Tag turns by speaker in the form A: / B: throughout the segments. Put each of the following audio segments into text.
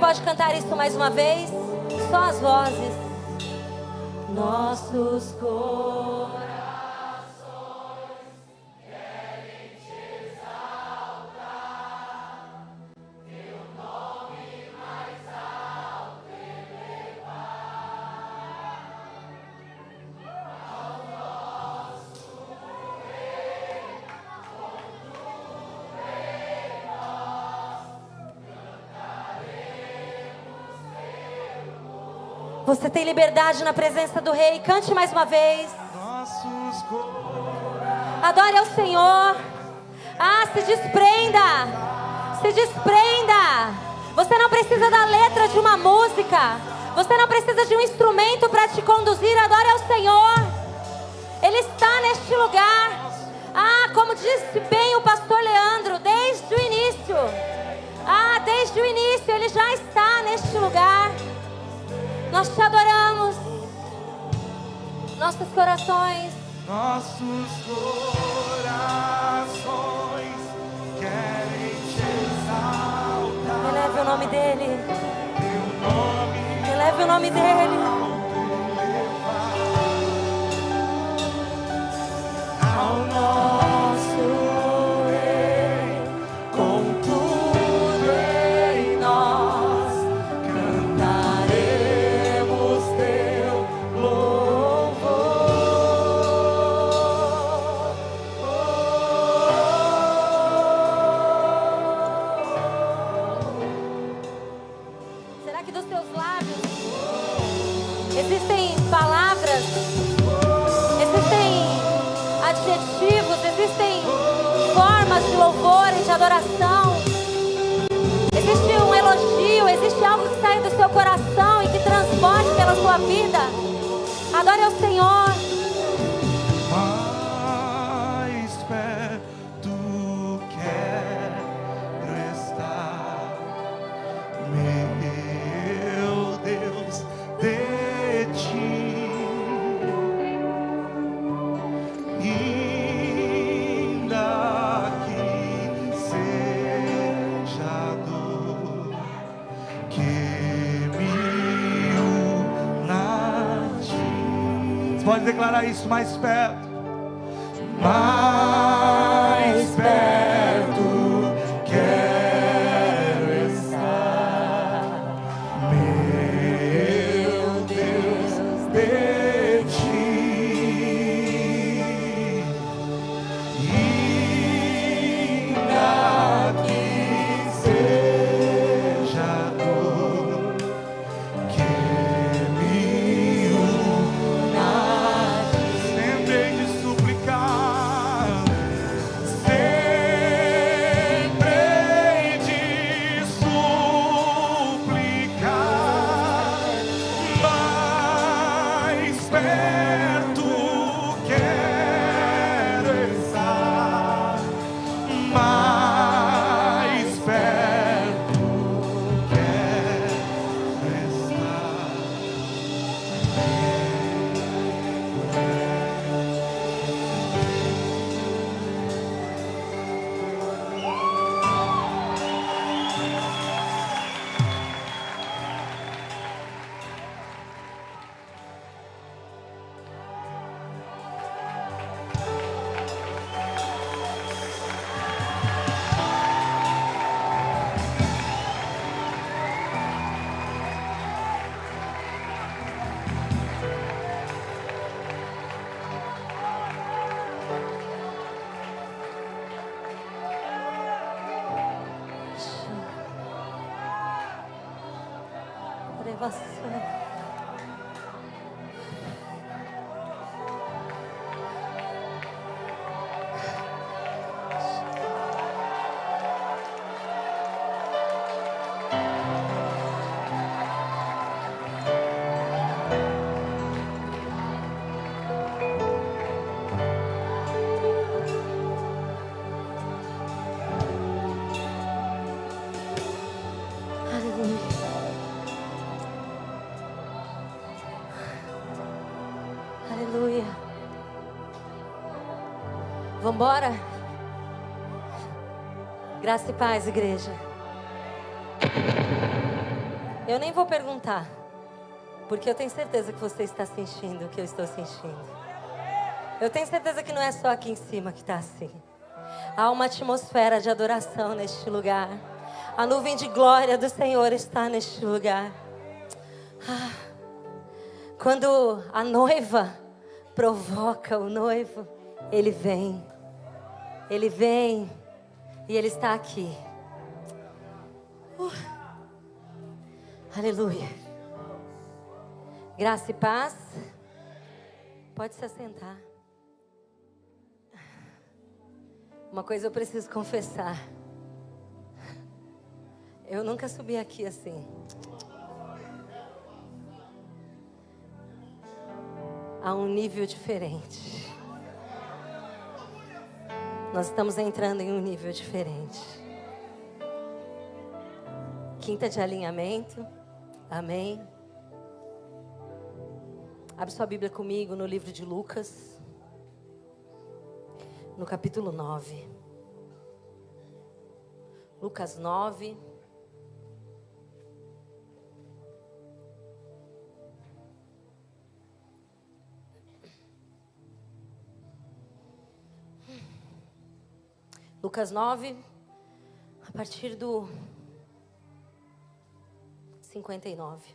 A: pode cantar isso mais uma vez? Só as vozes. Nossos corações querem te exaltar, teu nome mais alto elevar. Ao nosso rei, com tu rei nós cantaremos teu louvor. Você tem liberdade na presença do Rei. Cante mais uma vez. Adore ao Senhor. Se desprenda. Se desprenda. Você não precisa da letra de uma música. Você não precisa de um instrumento para te conduzir. Adore ao Senhor. Ele está neste lugar. Como disse bem o pastor Leandro, desde o início. Desde o início Ele já está neste lugar. Nós te adoramos. Nossos corações
B: querem te exaltar.
A: Eleve o nome dEle.
B: Teu nome
A: Eleve o nome dEle.
B: ao nosso Rei, com tudo em nós cantaremos teu louvor.
A: Será que dos teus lábios existem palavras, existem adjetivos, existem formas de louvor e de adoração? Existe um elogio, existe algo que sai do seu coração e que transborde pela sua vida? Adore ao Senhor.
B: Mais perto quero estar, meu Deus, de ti. Ainda que seja a dor que me una a ti. Você pode declarar isso mais perto. Mais perto quero estar, meu Deus, de ti. Ainda que seja a dor que me una a ti. Sempre hei de suplicar, sempre hei de suplicar, mais perto quero estar, mais perto quero estar.
A: Aleluia. Vamos embora? Graça e paz, igreja. Eu nem vou perguntar, porque eu tenho certeza que você está sentindo o que eu estou sentindo. Eu tenho certeza que não é só aqui em cima que está assim. Há uma atmosfera de adoração neste lugar. A nuvem de glória do Senhor está neste lugar. Quando a noiva provoca o noivo, ele vem. Ele vem e ele está aqui. Aleluia. Graça e paz. Pode se assentar. Uma coisa eu preciso confessar. Eu nunca subi aqui assim. A um nível diferente. Nós estamos entrando em um nível diferente. Quinta de alinhamento. Amém. Abre sua Bíblia comigo no livro de Lucas. No capítulo 9. Lucas 9. Lucas 9, a partir do 59.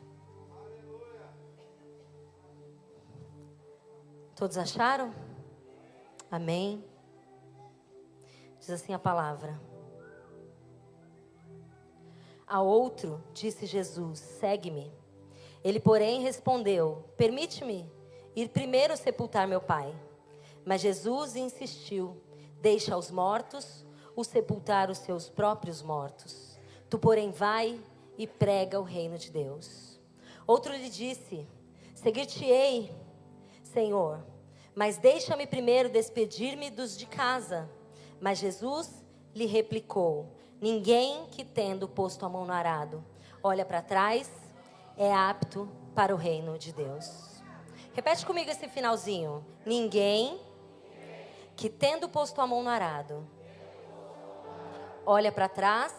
A: Todos acharam? Amém. Diz assim a palavra. A outro disse Jesus: segue-me. Ele, porém, respondeu: permite-me ir primeiro sepultar meu pai. Mas Jesus insistiu: deixa aos mortos o sepultar os seus próprios mortos. Tu, porém, vai e prega o reino de Deus. Outro lhe disse: seguir-te-ei, Senhor, mas deixa-me primeiro despedir-me dos de casa. Mas Jesus lhe replicou: ninguém que, tendo posto a mão no arado, olha para trás, é apto para o reino de Deus. Repete comigo esse finalzinho. Ninguém que, tendo posto a mão no arado, olha para trás,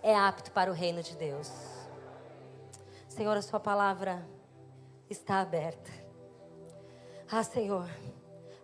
A: é apto para o reino de Deus. Senhor, a sua palavra está aberta. Senhor,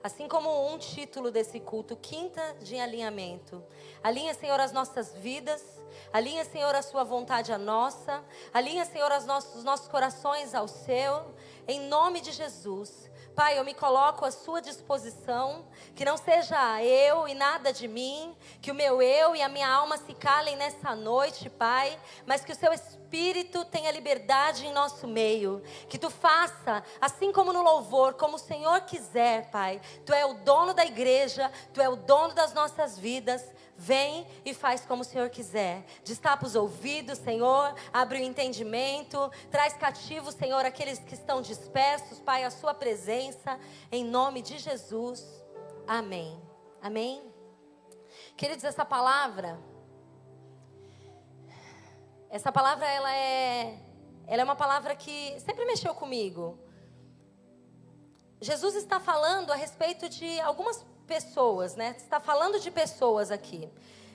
A: assim como um título desse culto, quinta de alinhamento. Alinha, Senhor, as nossas vidas. Alinha, Senhor, a sua vontade à nossa. Alinha, Senhor, os nossos corações ao seu. Em nome de Jesus. Pai, eu me coloco à sua disposição, que não seja eu e nada de mim, que o meu eu e a minha alma se calem nessa noite, Pai, mas que o seu Espírito tenha liberdade em nosso meio, que tu faça, assim como no louvor, como o Senhor quiser, Pai. Tu é o dono da igreja, tu é o dono das nossas vidas. Vem e faz como o Senhor quiser. Destapa os ouvidos, Senhor. Abre o entendimento. Traz cativo, Senhor, aqueles que estão dispersos, Pai, a sua presença. Em nome de Jesus. Amém. Amém. Queridos, essa palavra, ela é uma palavra que sempre mexeu comigo. Jesus está falando a respeito de algumas pessoas, né? Está falando de pessoas aqui.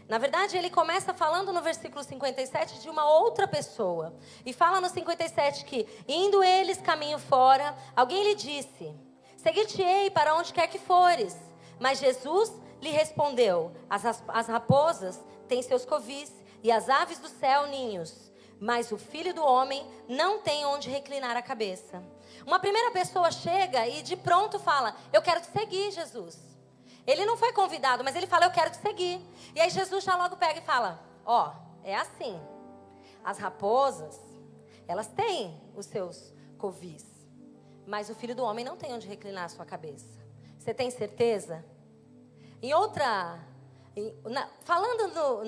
A: Na verdade, ele começa falando no versículo 57 de uma outra pessoa. E fala no 57 que, indo eles caminho fora, alguém lhe disse: seguir-te-ei para onde quer que fores. Mas Jesus lhe respondeu: as raposas têm seus covis e as aves do céu ninhos, mas o Filho do Homem não tem onde reclinar a cabeça. Uma primeira pessoa chega e de pronto fala: eu quero te seguir, Jesus. Ele não foi convidado, mas ele fala: eu quero te seguir. E aí Jesus já logo pega e fala: é assim. As raposas, elas têm os seus covis, mas o Filho do Homem não tem onde reclinar a sua cabeça. Você tem certeza? Falando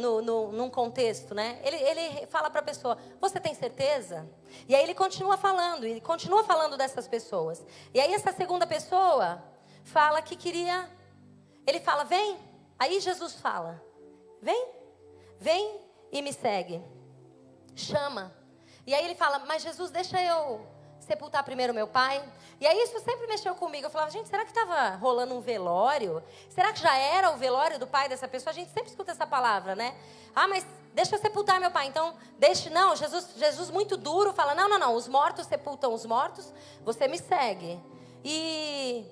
A: num contexto, né? Ele fala para a pessoa: você tem certeza? E aí ele continua falando dessas pessoas. E aí essa segunda pessoa fala que queria... Ele fala: vem. Aí Jesus fala: vem e me segue. Chama. E aí ele fala: mas Jesus, deixa eu sepultar primeiro meu pai. E aí isso sempre mexeu comigo. Eu falava: gente, será que estava rolando um velório? Será que já era o velório do pai dessa pessoa? A gente sempre escuta essa palavra, né? Mas deixa eu sepultar meu pai. Então, não, Jesus muito duro fala, não, os mortos sepultam os mortos, você me segue. E,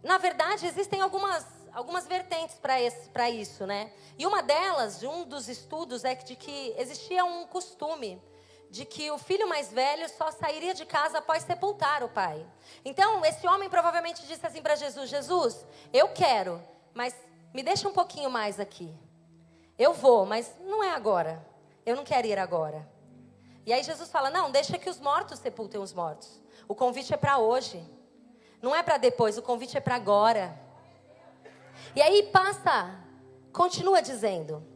A: na verdade, existem algumas vertentes para isso, né? E uma delas, um dos estudos, é de que existia um costume de que o filho mais velho só sairia de casa após sepultar o pai. Então, esse homem provavelmente disse assim para Jesus, Jesus, eu quero, mas me deixa um pouquinho mais aqui. Eu vou, mas não é agora. Eu não quero ir agora. E aí Jesus fala, não, deixa que os mortos sepultem os mortos. O convite é para hoje. Não é para depois, o convite é para agora. E aí continua dizendo,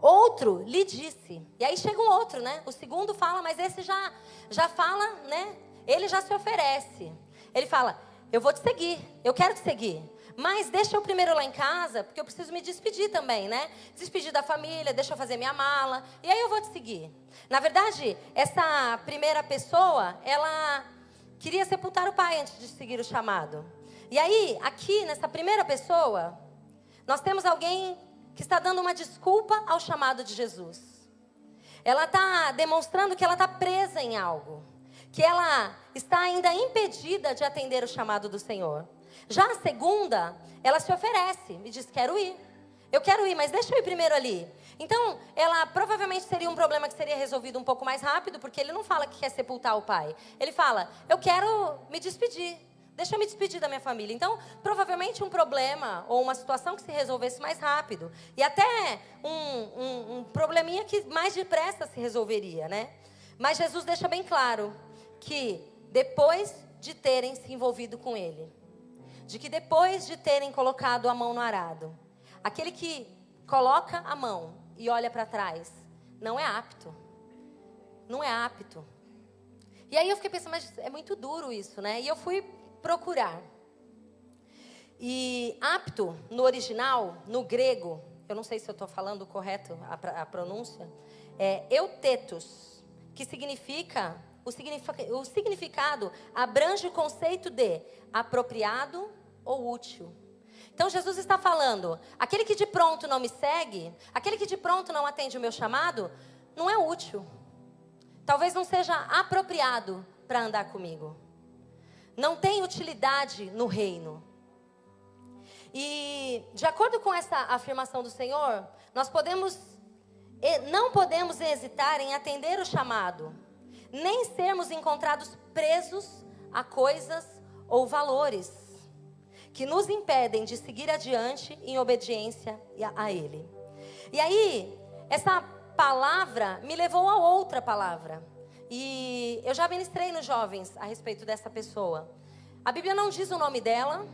A: outro lhe disse. E aí chega um outro, né? O segundo fala, mas esse já fala, né? Ele já se oferece. Ele fala, eu vou te seguir, eu quero te seguir. Mas deixa eu primeiro lá em casa, porque eu preciso me despedir também, né? Despedir da família, deixa eu fazer minha mala. E aí eu vou te seguir. Na verdade, essa primeira pessoa, ela queria sepultar o pai antes de seguir o chamado. E aí, aqui, nessa primeira pessoa, nós temos alguém que está dando uma desculpa ao chamado de Jesus. Ela está demonstrando que ela está presa em algo. Que ela está ainda impedida de atender o chamado do Senhor. Já a segunda, ela se oferece e diz, quero ir. Eu quero ir, mas deixa eu ir primeiro ali. Então, ela provavelmente seria um problema que seria resolvido um pouco mais rápido, porque ele não fala que quer sepultar o pai. Ele fala, eu quero me despedir. Deixa eu me despedir da minha família. Então, provavelmente um problema ou uma situação que se resolvesse mais rápido. E até um probleminha que mais depressa se resolveria, né? Mas Jesus deixa bem claro que depois de terem se envolvido com ele, de que depois de terem colocado a mão no arado, aquele que coloca a mão e olha para trás, não é apto. Não é apto. E aí eu fiquei pensando, mas é muito duro isso, né? E eu fui procurar. E apto, no original, no grego, eu não sei se eu estou falando correto a pronúncia, é eutetos, que significa, o significado abrange o conceito de apropriado ou útil. Então Jesus está falando, aquele que de pronto não me segue, aquele que de pronto não atende o meu chamado, não é útil. Talvez não seja apropriado para andar comigo. Não tem utilidade no reino. E de acordo com essa afirmação do Senhor, nós não podemos hesitar em atender o chamado, nem sermos encontrados presos a coisas ou valores que nos impedem de seguir adiante em obediência a Ele. E aí, essa palavra me levou a outra palavra. E eu já ministrei nos jovens a respeito dessa pessoa. A Bíblia não diz o nome dela,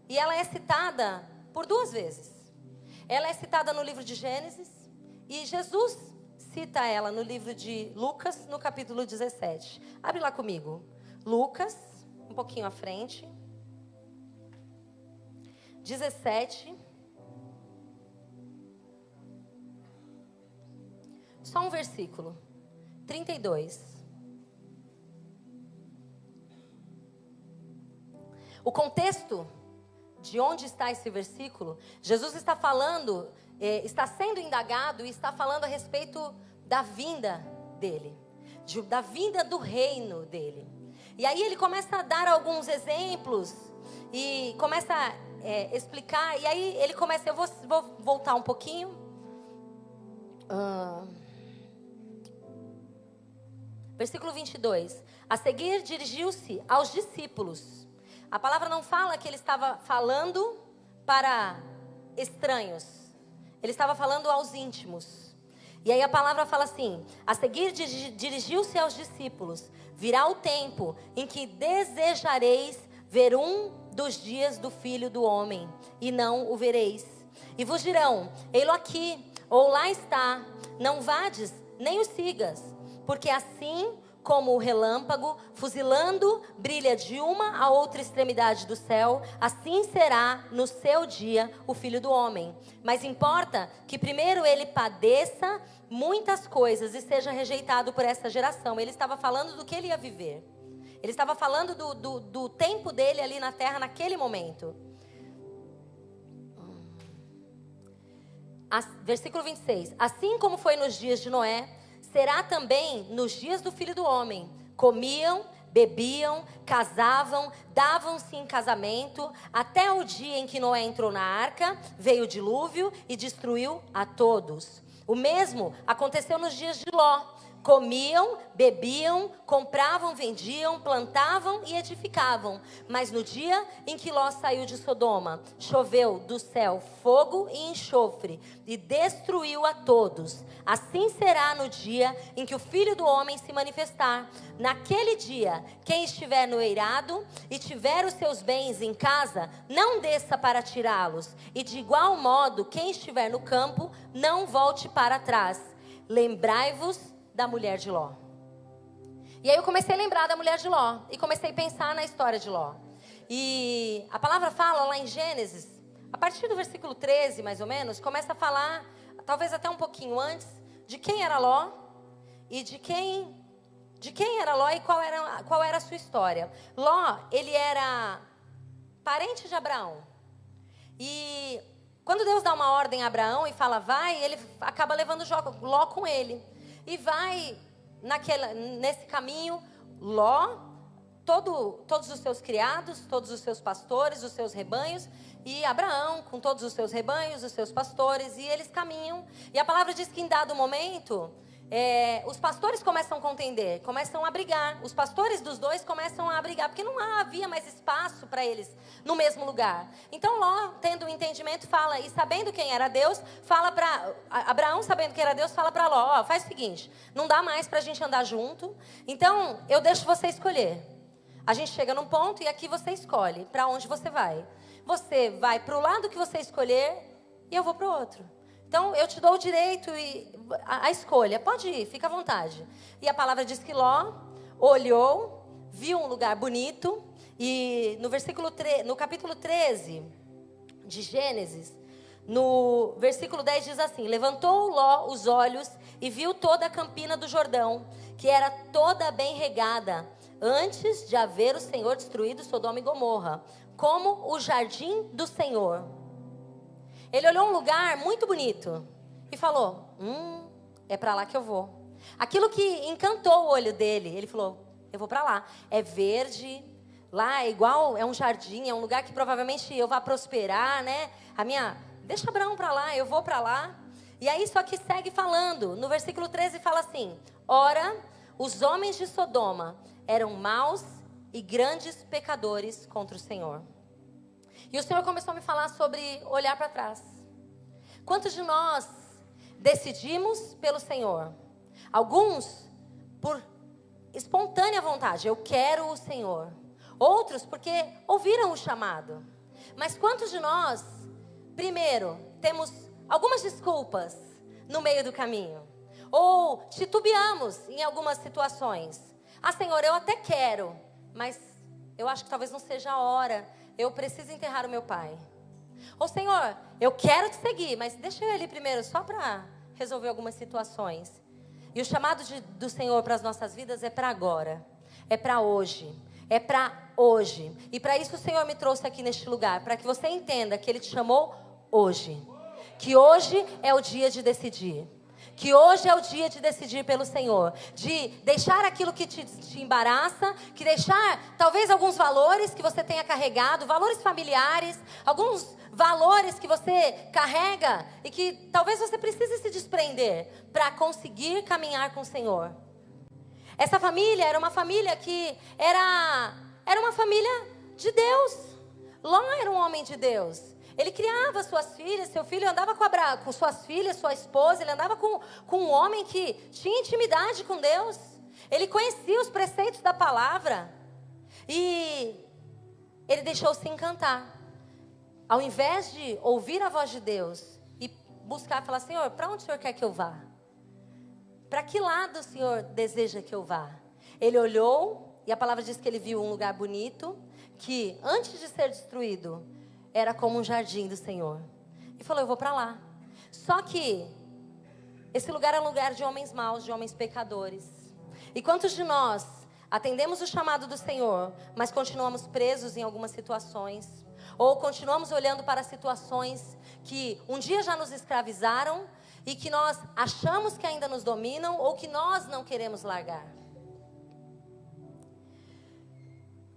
A: e ela é citada por 2 vezes. Ela é citada no livro de Gênesis, e Jesus cita ela no livro de Lucas, no capítulo 17. Abre lá comigo. Lucas, um pouquinho à frente. 17. Só um versículo. 32. O contexto de onde está esse versículo, Jesus está falando, está sendo indagado e está falando a respeito da vinda dele, da vinda do reino dele. E aí ele começa a dar alguns exemplos e começa a explicar, e aí ele começa, eu vou voltar um pouquinho. Versículo 22. A seguir dirigiu-se aos discípulos. A palavra não fala que ele estava falando para estranhos. Ele estava falando aos íntimos. E aí a palavra fala assim: a seguir dirigiu-se aos discípulos. Virá o tempo em que desejareis ver um dos dias do Filho do Homem, e não o vereis. E vos dirão: ei-lo aqui, ou lá está. Não vades, nem o sigas. Porque assim como o relâmpago, fuzilando, brilha de uma a outra extremidade do céu, assim será no seu dia o Filho do Homem. Mas importa que primeiro ele padeça muitas coisas e seja rejeitado por essa geração. Ele estava falando do que ele ia viver. Ele estava falando do tempo dele ali na terra naquele momento. Versículo 26. Assim como foi nos dias de Noé, será também nos dias do Filho do Homem. Comiam, bebiam, casavam, davam-se em casamento, até o dia em que Noé entrou na arca, veio o dilúvio e destruiu a todos. O mesmo aconteceu nos dias de Ló. Comiam, bebiam, compravam, vendiam, plantavam e edificavam. Mas no dia em que Ló saiu de Sodoma, choveu do céu fogo e enxofre e destruiu a todos. Assim será no dia em que o Filho do Homem se manifestar. Naquele dia, quem estiver no eirado e tiver os seus bens em casa, não desça para tirá-los. E de igual modo, quem estiver no campo, não volte para trás. Lembrai-vos da mulher de Ló. E aí eu comecei a lembrar da mulher de Ló. E comecei a pensar na história de Ló. E a palavra fala lá em Gênesis, a partir do versículo 13, mais ou menos, começa a falar, talvez até um pouquinho antes, de quem era Ló e de quem era Ló e qual era a sua história. Ló, ele era parente de Abraão. E quando Deus dá uma ordem a Abraão e fala vai, ele acaba levando Ló com ele. E vai nesse caminho, Ló, todos os seus criados, todos os seus pastores, os seus rebanhos, e Abraão com todos os seus rebanhos, os seus pastores, e eles caminham. E a palavra diz que em dado momento, os pastores começam a contender, começam a brigar. Os pastores dos dois começam a brigar, porque não havia mais espaço para eles no mesmo lugar. Então Ló, tendo um entendimento, fala, e sabendo quem era Deus, fala para Abraão, sabendo quem era Deus, fala para Ló, faz o seguinte, não dá mais para a gente andar junto, então eu deixo você escolher. A gente chega num ponto e aqui você escolhe para onde você vai. Você vai para o lado que você escolher e eu vou para o outro. Então, eu te dou o direito e a escolha. Pode ir, fica à vontade. E a palavra diz que Ló olhou, viu um lugar bonito. E no capítulo 13 de Gênesis, no versículo 10 diz assim: levantou Ló os olhos e viu toda a campina do Jordão, que era toda bem regada, antes de haver o Senhor destruído Sodoma e Gomorra, como o jardim do Senhor. Ele olhou um lugar muito bonito e falou, é para lá que eu vou. Aquilo que encantou o olho dele, ele falou, eu vou para lá. É verde, lá é igual, é um jardim, é um lugar que provavelmente eu vou prosperar, né? Deixa Abraão para lá, eu vou para lá. E aí só que segue falando, no versículo 13 fala assim, ora, os homens de Sodoma eram maus e grandes pecadores contra o Senhor. E o Senhor começou a me falar sobre olhar para trás. Quantos de nós decidimos pelo Senhor? Alguns por espontânea vontade, eu quero o Senhor. Outros porque ouviram o chamado. Mas quantos de nós, primeiro, temos algumas desculpas no meio do caminho? Ou titubeamos em algumas situações. Senhor, eu até quero, mas eu acho que talvez não seja a hora. Eu preciso enterrar o meu pai. Ou Senhor, eu quero te seguir, mas deixa eu ir ali primeiro só para resolver algumas situações. E o chamado do Senhor para as nossas vidas é para agora. É para hoje. É para hoje. E para isso o Senhor me trouxe aqui neste lugar. Para que você entenda que Ele te chamou hoje. Que hoje é o dia de decidir. Que hoje é o dia de decidir pelo Senhor. De deixar aquilo que te embaraça. Que deixar talvez alguns valores que você tenha carregado. Valores familiares. Alguns valores que você carrega. E que talvez você precise se desprender. Para conseguir caminhar com o Senhor. Essa família era uma família que era uma família de Deus. Ló era um homem de Deus. Ele criava suas filhas, seu filho andava com suas filhas, sua esposa. Ele andava com um homem que tinha intimidade com Deus. Ele conhecia os preceitos da palavra. E ele deixou-se encantar. Ao invés de ouvir a voz de Deus e buscar, falar, Senhor, para onde o Senhor quer que eu vá? Para que lado o Senhor deseja que eu vá? Ele olhou e a palavra diz que ele viu um lugar bonito, que antes de ser destruído, era como um jardim do Senhor. E falou, eu vou para lá. Só que esse lugar é um lugar de homens maus, de homens pecadores. E quantos de nós atendemos o chamado do Senhor, mas continuamos presos em algumas situações? Ou continuamos olhando para situações que um dia já nos escravizaram e que nós achamos que ainda nos dominam ou que nós não queremos largar?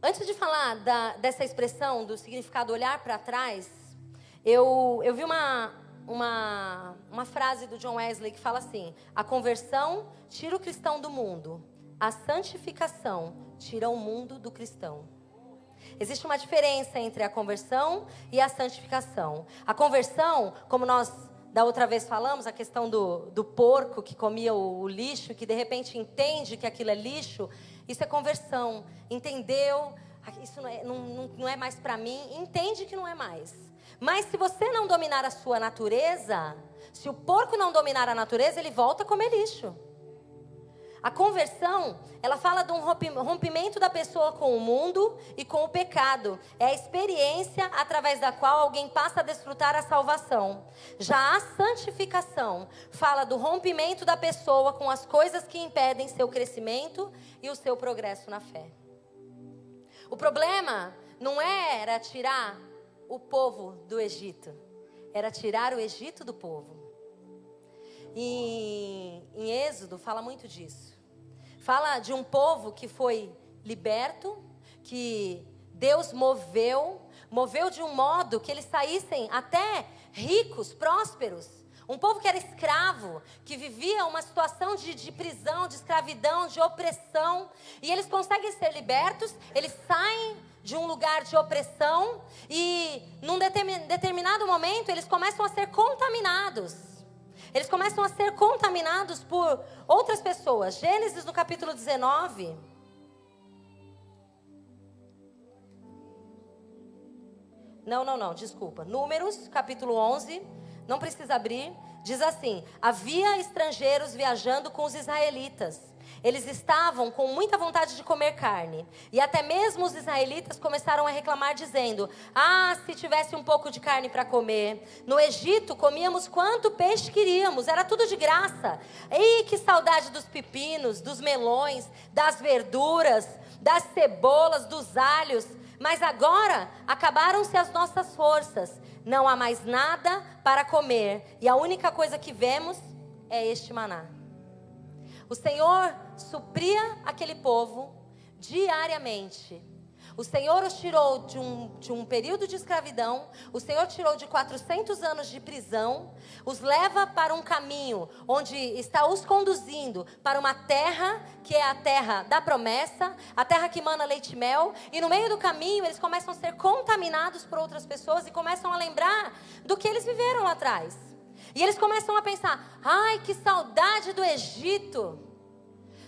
A: Antes de falar dessa expressão, do significado olhar para trás, eu vi uma frase do John Wesley que fala assim: a conversão tira o cristão do mundo, a santificação tira o mundo do cristão. Existe uma diferença entre a conversão e a santificação. A conversão, como nós da outra vez falamos, a questão do porco que comia o lixo, que de repente entende que aquilo é lixo, isso é conversão. Entendeu? Isso não é mais para mim. Entende que não é mais. Mas se você não dominar a sua natureza, se o porco não dominar a natureza, ele volta a comer lixo. A conversão, ela fala de um rompimento da pessoa com o mundo e com o pecado. É a experiência através da qual alguém passa a desfrutar a salvação. Já a santificação fala do rompimento da pessoa com as coisas que impedem seu crescimento e o seu progresso na fé. O problema não era tirar o povo do Egito, era tirar o Egito do povo. E em Êxodo fala muito disso. Fala de um povo que foi liberto, que Deus moveu de um modo que eles saíssem até ricos, prósperos. Um povo que era escravo, que vivia uma situação de prisão, de escravidão, de opressão. E eles conseguem ser libertos, eles saem de um lugar de opressão e num determinado momento eles começam a ser contaminados. Eles começam a ser contaminados por outras pessoas. Gênesis no capítulo 19. Não, desculpa. Números, capítulo 11. Não precisa abrir. Diz assim: havia estrangeiros viajando com os israelitas. Eles estavam com muita vontade de comer carne. E até mesmo os israelitas começaram a reclamar dizendo: se tivesse um pouco de carne para comer. No Egito comíamos quanto peixe queríamos, era tudo de graça. Ei, que saudade dos pepinos, dos melões, das verduras, das cebolas, dos alhos. Mas agora acabaram-se as nossas forças. Não há mais nada para comer. E a única coisa que vemos é este maná. O Senhor supria aquele povo diariamente. O Senhor os tirou de um período de escravidão. O Senhor tirou de 400 anos de prisão. Os leva para um caminho onde está os conduzindo para uma terra que é a terra da promessa, a terra que mana leite e mel. E no meio do caminho eles começam a ser contaminados por outras pessoas e começam a lembrar do que eles viveram lá atrás. E eles começam a pensar: ai, que saudade do Egito.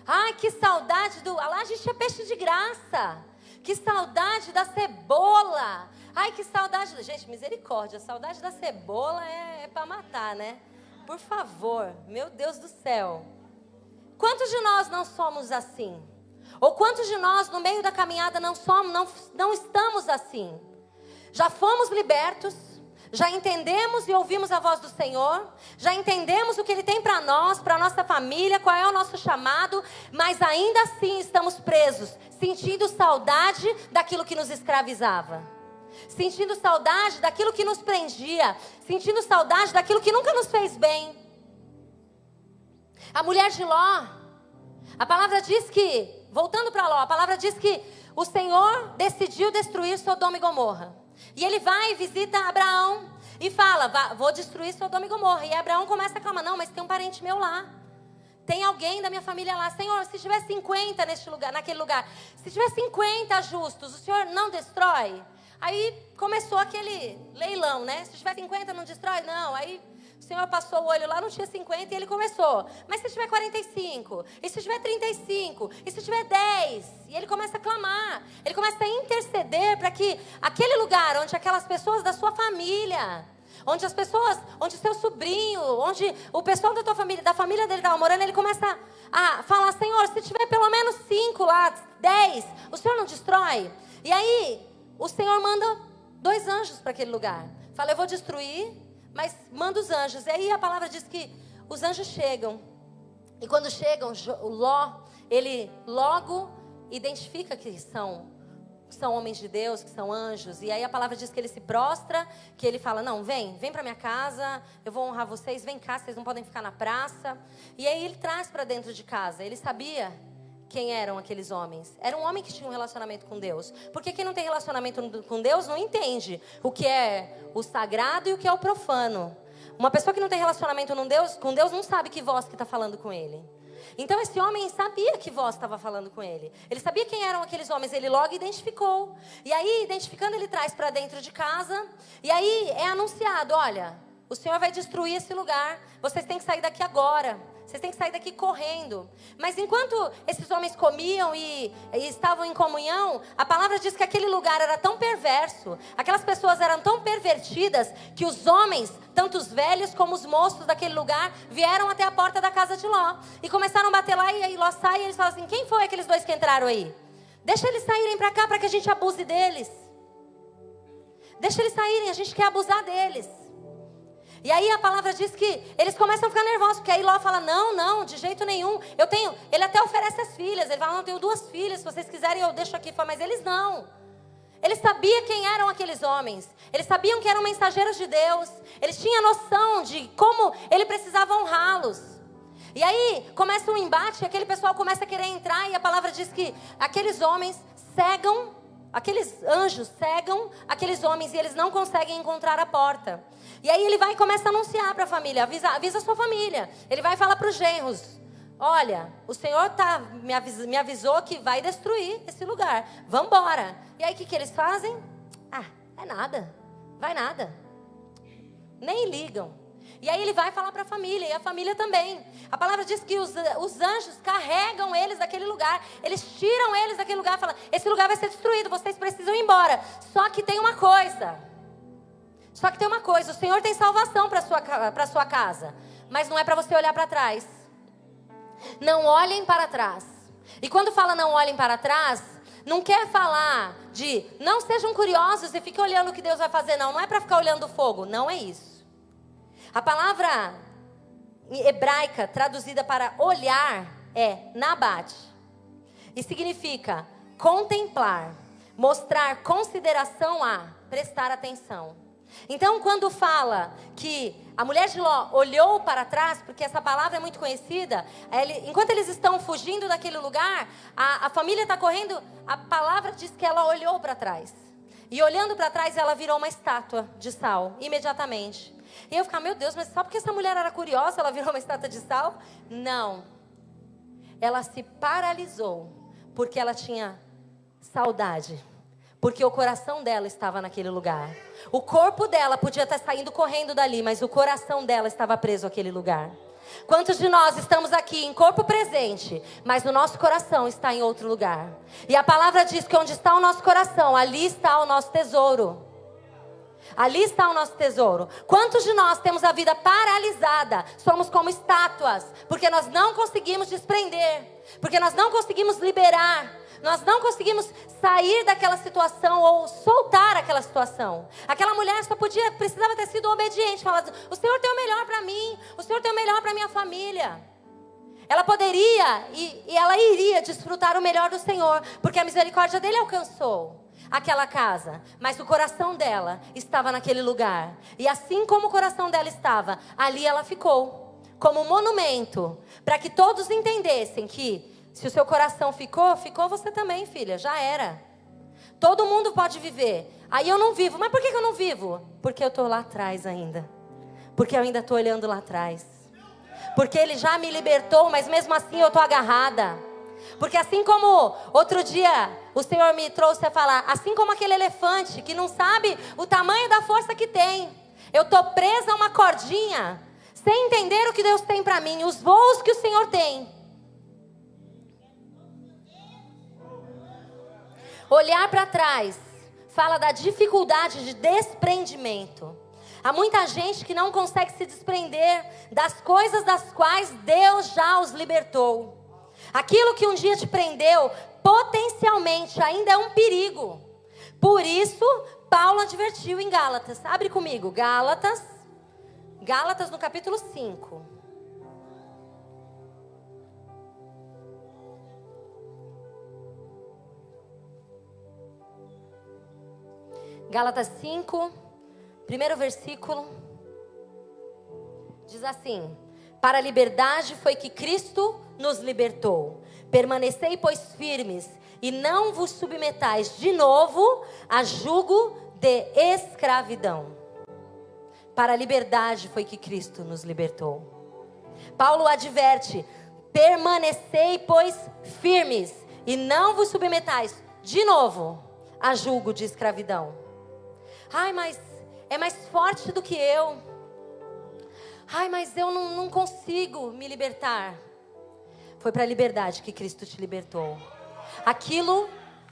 A: Ai, que saudade lá a gente tinha peixe de graça. Que saudade da cebola. Ai, que saudade. Gente, misericórdia. Saudade da cebola é para matar, né? Por favor, meu Deus do céu. Quantos de nós não somos assim? Ou quantos de nós no meio da caminhada não estamos assim? Já fomos libertos. Já entendemos e ouvimos a voz do Senhor. Já entendemos o que Ele tem para nós, para a nossa família, qual é o nosso chamado. Mas ainda assim estamos presos, sentindo saudade daquilo que nos escravizava. Sentindo saudade daquilo que nos prendia. Sentindo saudade daquilo que nunca nos fez bem. A mulher de Ló, a palavra diz que, voltando para Ló, a palavra diz que o Senhor decidiu destruir Sodoma e Gomorra. E ele vai e visita Abraão e fala: vou destruir Sodoma e Gomorra. E Abraão começa a clamar: não, mas tem um parente meu lá. Tem alguém da minha família lá. Senhor, se tiver 50 naquele lugar, se tiver 50 justos, o Senhor não destrói? Aí começou aquele leilão, né? Se tiver 50, não destrói? Não. Aí o Senhor passou o olho lá, não tinha 50 e ele começou: mas se tiver 45? E se tiver 35? E se tiver 10? E ele começa a clamar. Ele começa a interceder para que aquele lugar onde aquelas pessoas da sua família, onde as pessoas, onde seu sobrinho, onde o pessoal da tua família, da família dele estava morando, ele começa a falar: Senhor, se tiver pelo menos 5 lá, 10, o Senhor não destrói? E aí o Senhor manda 2 anjos para aquele lugar. Fala: eu vou destruir, mas manda os anjos. E aí a palavra diz que os anjos chegam. E quando chegam, o Ló, ele logo identifica que são são homens de Deus, que são anjos. E aí a palavra diz que ele se prostra, que ele fala, não, vem para minha casa, eu vou honrar vocês, vem cá, vocês não podem ficar na praça. E aí ele traz para dentro de casa. Ele sabia quem eram aqueles homens. Era um homem que tinha um relacionamento com Deus. Porque quem não tem relacionamento com Deus não entende o que é o sagrado e o que é o profano. Uma pessoa que não tem relacionamento com Deus não sabe que voz que está falando com ele. Então esse homem sabia que voz estava falando com ele. Ele sabia quem eram aqueles homens, ele logo identificou. E aí, identificando, ele traz para dentro de casa. E aí é anunciado, olha, o Senhor vai destruir esse lugar. Vocês têm que sair daqui agora. Vocês têm que sair daqui correndo. Mas enquanto esses homens comiam e estavam em comunhão, a palavra diz que aquele lugar era tão perverso, aquelas pessoas eram tão pervertidas, que os homens, tanto os velhos como os moços daquele lugar, vieram até a porta da casa de Ló. E começaram a bater lá, e aí Ló sai, e eles falam assim, quem foi aqueles dois que entraram aí? Deixa eles saírem para cá, para que a gente abuse deles. Deixa eles saírem, a gente quer abusar deles. E aí a palavra diz que eles começam a ficar nervosos, porque aí Ló fala, não, de jeito nenhum. Ele até oferece as filhas, ele fala, não, eu tenho 2 filhas, se vocês quiserem eu deixo aqui. Mas eles não. Eles sabiam quem eram aqueles homens. Eles sabiam que eram mensageiros de Deus. Eles tinham noção de como ele precisava honrá-los. E aí começa um embate, aquele pessoal começa a querer entrar, e a palavra diz que aqueles homens cegam, aqueles anjos cegam aqueles homens, e eles não conseguem encontrar a porta. E aí ele vai e começa a anunciar para a família, avisa a sua família. Ele vai falar para os genros, olha, o Senhor me avisou que vai destruir esse lugar, vamos embora. E aí o que eles fazem? É nada, vai nada, nem ligam. E aí ele vai falar para a família, e a família também. A palavra diz que os anjos carregam eles daquele lugar, eles tiram eles daquele lugar, falam, esse lugar vai ser destruído, vocês precisam ir embora. Só que tem uma coisa, o Senhor tem salvação para sua casa, mas não é para você olhar para trás. Não olhem para trás. E quando fala não olhem para trás, não quer falar de não sejam curiosos e fiquem olhando o que Deus vai fazer, não é para ficar olhando o fogo, não é isso. A palavra hebraica traduzida para olhar é nabat, e significa contemplar, mostrar consideração a, prestar atenção. Então, quando fala que a mulher de Ló olhou para trás, porque essa palavra é muito conhecida, enquanto eles estão fugindo daquele lugar, a família está correndo, a palavra diz que ela olhou para trás. E olhando para trás, ela virou uma estátua de sal, imediatamente. E eu ficava, meu Deus, mas só porque essa mulher era curiosa, ela virou uma estátua de sal? Não. Ela se paralisou, porque ela tinha saudade. Porque o coração dela estava naquele lugar. O corpo dela podia estar saindo correndo dali, mas o coração dela estava preso àquele lugar. Quantos de nós estamos aqui em corpo presente, mas o nosso coração está em outro lugar? E a palavra diz que onde está o nosso coração, ali está o nosso tesouro. Ali está o nosso tesouro. Quantos de nós temos a vida paralisada? Somos como estátuas, porque nós não conseguimos desprender, porque nós não conseguimos liberar. Nós não conseguimos sair daquela situação ou soltar aquela situação. Aquela mulher precisava ter sido obediente, falando, o Senhor tem o melhor para mim, o Senhor tem o melhor para minha família. Ela poderia e ela iria desfrutar o melhor do Senhor, porque a misericórdia dele alcançou aquela casa, mas o coração dela estava naquele lugar. E assim como o coração dela estava, ali ela ficou, como um monumento, para que todos entendessem que se o seu coração ficou você também, filha, já era. Todo mundo pode viver. Aí eu não vivo. Mas por que eu não vivo? Porque eu estou lá atrás ainda. Porque eu ainda estou olhando lá atrás. Porque Ele já me libertou, mas mesmo assim eu estou agarrada. Porque assim como outro dia o Senhor me trouxe a falar, assim como aquele elefante que não sabe o tamanho da força que tem. Eu estou presa a uma cordinha, sem entender o que Deus tem para mim, os voos que o Senhor tem. Olhar para trás fala da dificuldade de desprendimento. Há muita gente que não consegue se desprender das coisas das quais Deus já os libertou. Aquilo que um dia te prendeu, potencialmente ainda é um perigo. Por isso, Paulo advertiu em Gálatas. Abre comigo, Gálatas no capítulo 5. Gálatas 5, primeiro versículo, diz assim: para a liberdade foi que Cristo nos libertou. Permanecei, pois, firmes, e não vos submetais de novo a jugo de escravidão. Para a liberdade foi que Cristo nos libertou. Paulo adverte: permanecei, pois, firmes, e não vos submetais de novo a jugo de escravidão. Ai, mas é mais forte do que eu. Ai, mas eu não consigo me libertar. Foi para a liberdade que Cristo te libertou. Aquilo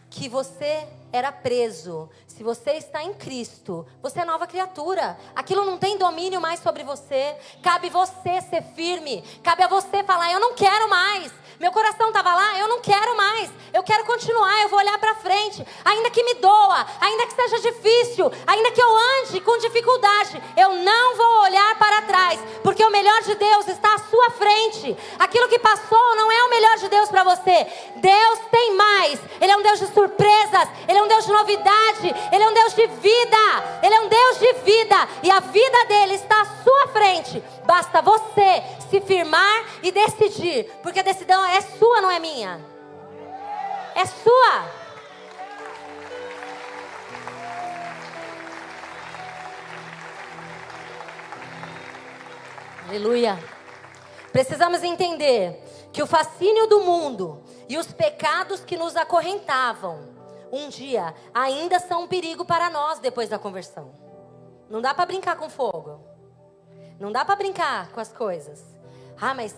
A: que você era preso, se você está em Cristo, você é nova criatura. Aquilo não tem domínio mais sobre você. Cabe você ser firme. Cabe a você falar: eu não quero mais. Meu coração estava lá, eu não quero mais. Eu quero continuar, eu vou olhar para frente. Ainda que me doa, ainda que seja difícil, ainda que eu ande com dificuldade, eu não vou olhar para trás, porque o melhor de Deus está à sua frente. Aquilo que passou não é o melhor de Deus para você. Deus tem mais. Ele é um Deus de surpresas, Ele é um Deus de novidade, Ele é um Deus de vida. Ele é um Deus de vida, e a vida dele está à sua frente. Basta você se firmar e decidir, porque a decisão é sua, não é minha. É sua. Aleluia. Precisamos entender que o fascínio do mundo e os pecados que nos acorrentavam um dia ainda são um perigo para nós depois da conversão. Não dá para brincar com fogo. Não dá para brincar com as coisas. Ah, mas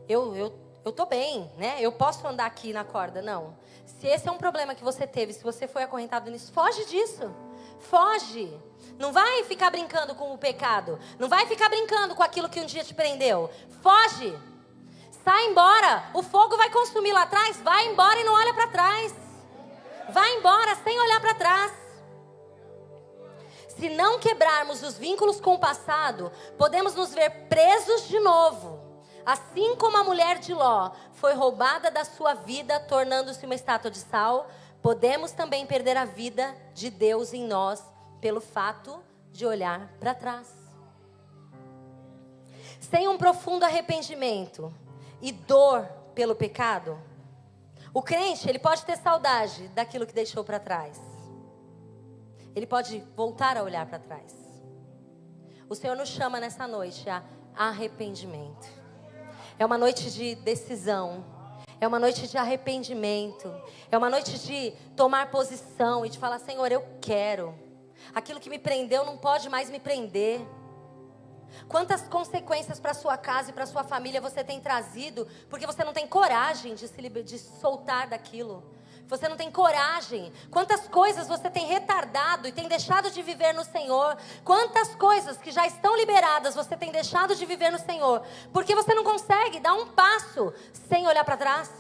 A: eu tô bem, né? Eu posso andar aqui na corda. Não. Se esse é um problema que você teve, se você foi acorrentado nisso, foge disso. Foge. Não vai ficar brincando com o pecado. Não vai ficar brincando com aquilo que um dia te prendeu. Foge. Sai embora. O fogo vai consumir lá atrás. Vai embora e não olha para trás. Vai embora sem olhar para trás. Se não quebrarmos os vínculos com o passado, podemos nos ver presos de novo. Assim como a mulher de Ló foi roubada da sua vida, tornando-se uma estátua de sal, podemos também perder a vida de Deus em nós pelo fato de olhar para trás. Sem um profundo arrependimento e dor pelo pecado, o crente, ele pode ter saudade daquilo que deixou para trás. Ele pode voltar a olhar para trás. O Senhor nos chama nessa noite a arrependimento. É uma noite de decisão. É uma noite de arrependimento. É uma noite de tomar posição e de falar: Senhor, eu quero. Aquilo que me prendeu não pode mais me prender. Quantas consequências para sua casa e para sua família você tem trazido porque você não tem coragem de soltar daquilo. Você não tem coragem. Quantas coisas você tem retardado e tem deixado de viver no Senhor. Quantas coisas que já estão liberadas você tem deixado de viver no Senhor. Porque você não consegue dar um passo sem olhar para trás.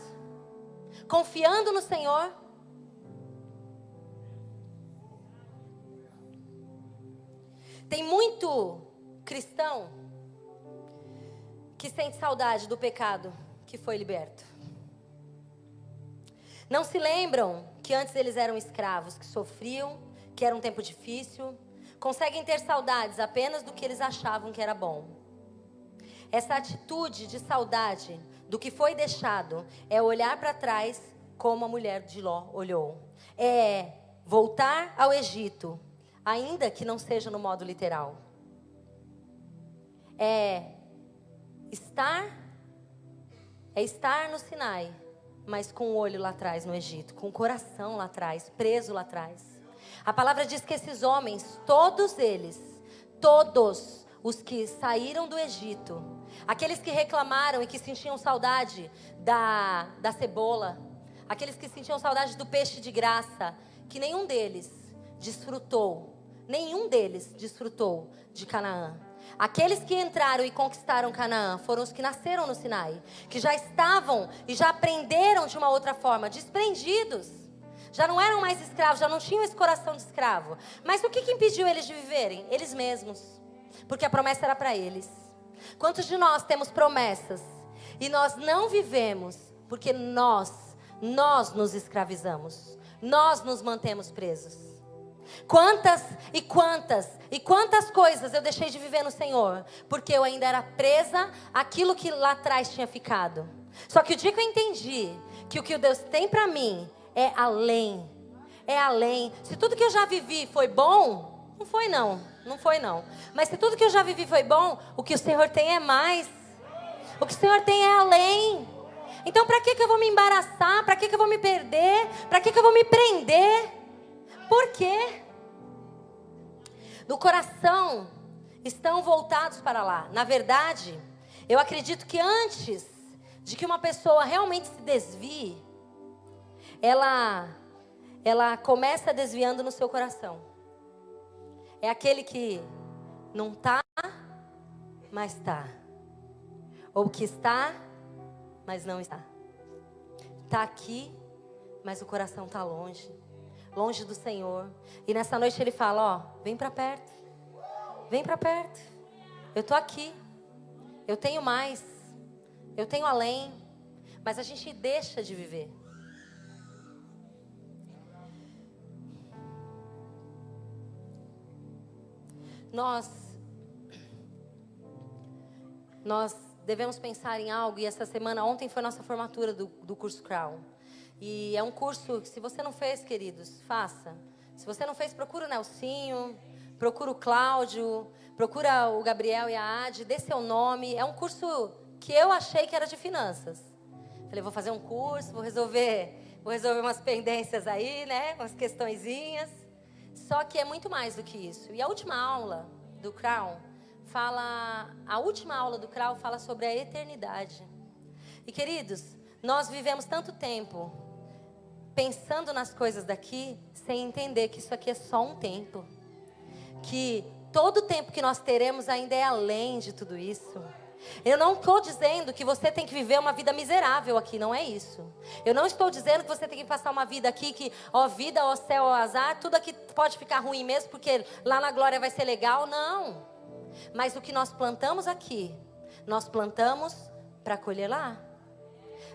A: Confiando no Senhor. Tem muito cristão que sente saudade do pecado que foi liberto. Não se lembram que antes eles eram escravos, que sofriam, que era um tempo difícil. Conseguem ter saudades apenas do que eles achavam que era bom. Essa atitude de saudade do que foi deixado é olhar para trás como a mulher de Ló olhou. É voltar ao Egito, ainda que não seja no modo literal. É estar no Sinai, mas com o olho lá atrás no Egito, com o coração lá atrás, preso lá atrás. A palavra diz que esses homens, todos eles, todos os que saíram do Egito, aqueles que reclamaram e que sentiam saudade da cebola, aqueles que sentiam saudade do peixe de graça, que nenhum deles desfrutou de Canaã. Aqueles que entraram e conquistaram Canaã foram os que nasceram no Sinai, que já estavam e já aprenderam de uma outra forma, desprendidos. Já não eram mais escravos, já não tinham esse coração de escravo. Mas o que impediu eles de viverem? Eles mesmos. Porque a promessa era para eles. Quantos de nós temos promessas e nós não vivemos porque nós nos escravizamos. Nós nos mantemos presos. Quantas e quantas e quantas coisas eu deixei de viver no Senhor, porque eu ainda era presa àquilo que lá atrás tinha ficado. Só que o dia que eu entendi que o que Deus tem para mim é além. É além. Se tudo que eu já vivi foi bom, não foi não. Mas se tudo que eu já vivi foi bom, o que o Senhor tem é mais. O que o Senhor tem é além. Então para que eu vou me embaraçar? Para que eu vou me perder? Para que eu vou me prender? Por quê? Do coração estão voltados para lá. Na verdade, eu acredito que antes de que uma pessoa realmente se desvie, ela começa desviando no seu coração. É aquele que não está, mas está. Ou que está, mas não está. Está aqui, mas o coração está longe. Longe do Senhor. E nessa noite Ele fala, ó, vem para perto. Vem para perto. Eu estou aqui. Eu tenho mais. Eu tenho além. Mas a gente deixa de viver. Nós devemos pensar em algo. E essa semana, ontem foi nossa formatura do curso Crown. E é um curso que, se você não fez, queridos, faça. Se você não fez, procura o Nelsinho, procura o Cláudio, procura o Gabriel e a Adi, dê seu nome. É um curso que eu achei que era de finanças. Falei, vou fazer um curso, vou resolver umas pendências aí, né? Umas questõezinhas. Só que é muito mais do que isso. E a última aula do Crown fala sobre a eternidade. E, queridos, nós vivemos tanto tempo pensando nas coisas daqui, sem entender que isso aqui é só um tempo. Que todo o tempo que nós teremos ainda é além de tudo isso. Eu não estou dizendo que você tem que viver uma vida miserável aqui, não é isso. Eu não estou dizendo que você tem que passar uma vida aqui que, ó vida, ó céu, ó azar, tudo aqui pode ficar ruim mesmo, porque lá na glória vai ser legal, não. Mas o que nós plantamos aqui, nós plantamos para colher lá.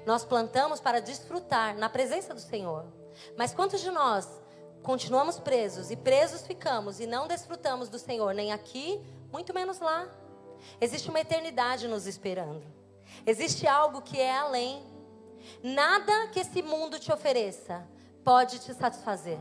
A: Nós plantamos para desfrutar na presença do Senhor. Mas quantos de nós continuamos presos e presos ficamos e não desfrutamos do Senhor, nem aqui, muito menos lá? Existe uma eternidade nos esperando. Existe algo que é além. Nada que esse mundo te ofereça pode te satisfazer.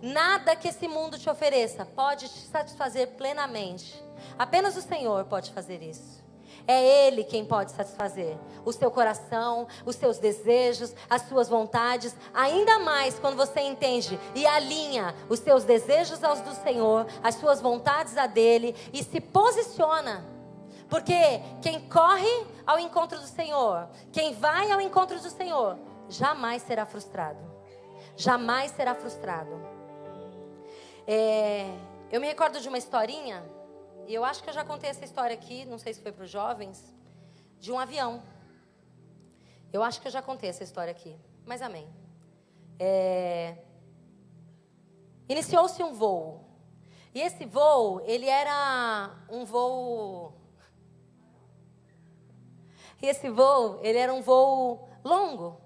A: Nada que esse mundo te ofereça pode te satisfazer plenamente. Apenas o Senhor pode fazer isso. É Ele quem pode satisfazer o seu coração, os seus desejos, as suas vontades. Ainda mais quando você entende e alinha os seus desejos aos do Senhor, as suas vontades a dele e se posiciona. Porque quem corre ao encontro do Senhor, quem vai ao encontro do Senhor, jamais será frustrado. Jamais será frustrado. Eu me recordo de uma historinha. E eu acho que eu já contei essa história aqui, não sei se foi para os jovens, de um avião. Eu acho que eu já contei essa história aqui, mas amém. Iniciou-se um voo. E esse voo, ele era um voo... um voo longo.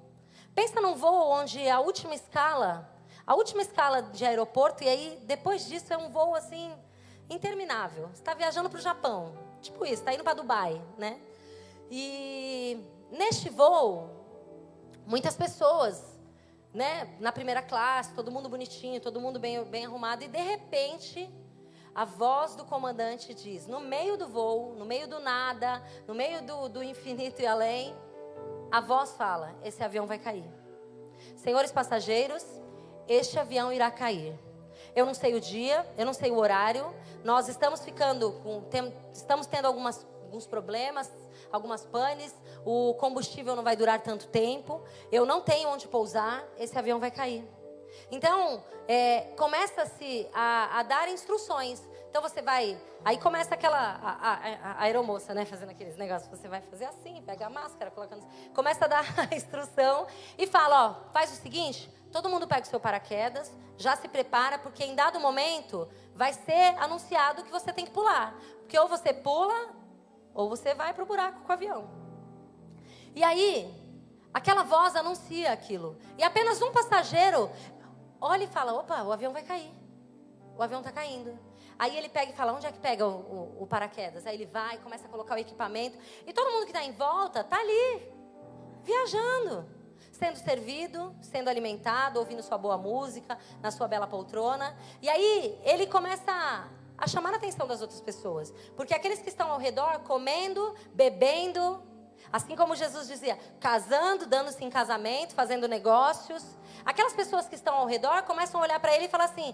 A: Pensa num voo onde a última escala de aeroporto, e aí depois disso é um voo assim... interminável. Você está viajando para o Japão. Tipo isso, está indo para Dubai, né? E neste voo, muitas pessoas, né? Na primeira classe, todo mundo bonitinho, todo mundo bem arrumado. E de repente, a voz do comandante diz, no meio do voo, no meio do nada, no meio do infinito e além, a voz fala, esse avião vai cair. Senhores passageiros, este avião irá cair. Eu não sei o dia, eu não sei o horário. Nós estamos estamos tendo alguns problemas, algumas panes. O combustível não vai durar tanto tempo. Eu não tenho onde pousar. Esse avião vai cair. Então, começa-se a dar instruções. Então você vai... Aí começa a aeromoça, né? Fazendo aqueles negócios. Você vai fazer assim, pega a máscara, colocando... Começa a dar a instrução e fala, ó, faz o seguinte... Todo mundo pega o seu paraquedas, já se prepara, porque em dado momento vai ser anunciado que você tem que pular. Porque ou você pula, ou você vai para o buraco com o avião. E aí, aquela voz anuncia aquilo. E apenas um passageiro olha e fala, opa, o avião vai cair. O avião está caindo. Aí ele pega e fala, onde é que pega o paraquedas? Aí ele vai, começa a colocar o equipamento. E todo mundo que está em volta está ali, viajando, sendo servido, sendo alimentado, ouvindo sua boa música, na sua bela poltrona. E aí ele começa a chamar a atenção das outras pessoas. Porque aqueles que estão ao redor, comendo, bebendo, assim como Jesus dizia, casando, dando-se em casamento, fazendo negócios. Aquelas pessoas que estão ao redor começam a olhar para ele e falar assim,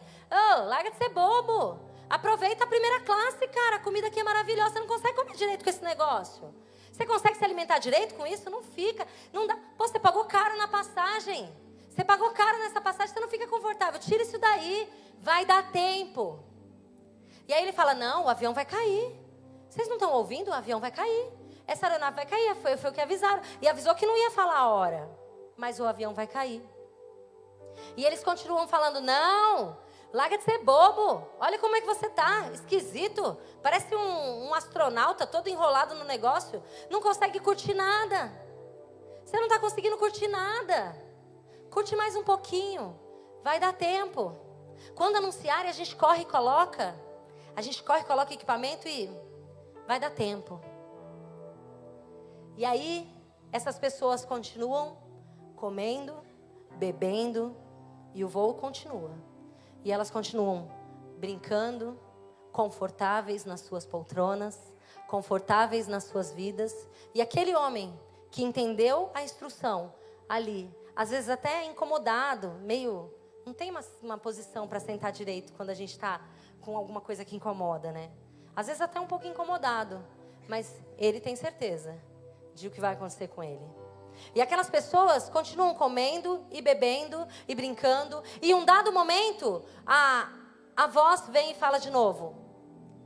A: larga de ser bobo. Aproveita a primeira classe, cara, a comida aqui é maravilhosa. Você não consegue comer direito com esse negócio. Você consegue se alimentar direito com isso? Não fica. Não dá. Pô, você pagou caro na passagem. Você pagou caro nessa passagem, você não fica confortável. Tira isso daí, vai dar tempo. E aí ele fala, não, o avião vai cair. Vocês não estão ouvindo? O avião vai cair. Essa aeronave vai cair, foi o que avisaram. E avisou que não ia falar a hora. Mas o avião vai cair. E eles continuam falando, não, larga de ser bobo. Olha como é que você tá, esquisito. Parece um astronauta todo enrolado no negócio. Não consegue curtir nada. Você não está conseguindo curtir nada. Curte mais um pouquinho. Vai dar tempo. Quando anunciarem, a gente corre e coloca. A gente corre e coloca equipamento e vai dar tempo. E aí, essas pessoas continuam comendo, bebendo, e o voo continua. E elas continuam brincando, confortáveis nas suas poltronas, confortáveis nas suas vidas. E aquele homem que entendeu a instrução ali, às vezes até incomodado, meio... Não tem uma posição para sentar direito quando a gente está com alguma coisa que incomoda, né? Às vezes até um pouco incomodado, mas ele tem certeza de o que vai acontecer com ele. E aquelas pessoas continuam comendo e bebendo e brincando. E em um dado momento, a voz vem e fala de novo,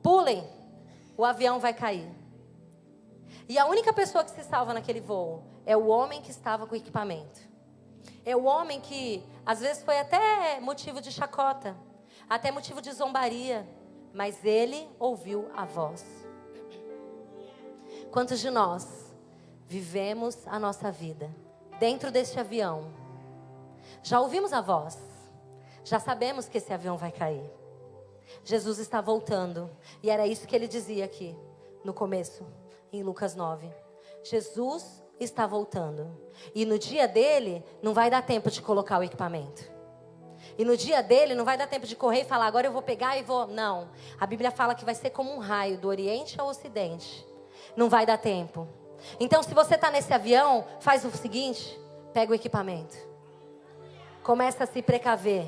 A: pulem, o avião vai cair. E a única pessoa que se salva naquele voo é o homem que estava com o equipamento. É o homem que, às vezes, foi até motivo de chacota, até motivo de zombaria, mas ele ouviu a voz. Quantos de nós vivemos a nossa vida dentro deste avião? Já ouvimos a voz, já sabemos que esse avião vai cair. Jesus está voltando, e era isso que ele dizia aqui no começo, em Lucas 9. Jesus está voltando, e no dia dele não vai dar tempo de colocar o equipamento. E no dia dele não vai dar tempo de correr e falar, agora eu vou pegar e vou... Não, a Bíblia fala que vai ser como um raio do Oriente ao Ocidente. Não vai dar tempo. Então, se você está nesse avião, faz o seguinte, pega o equipamento. Começa a se precaver,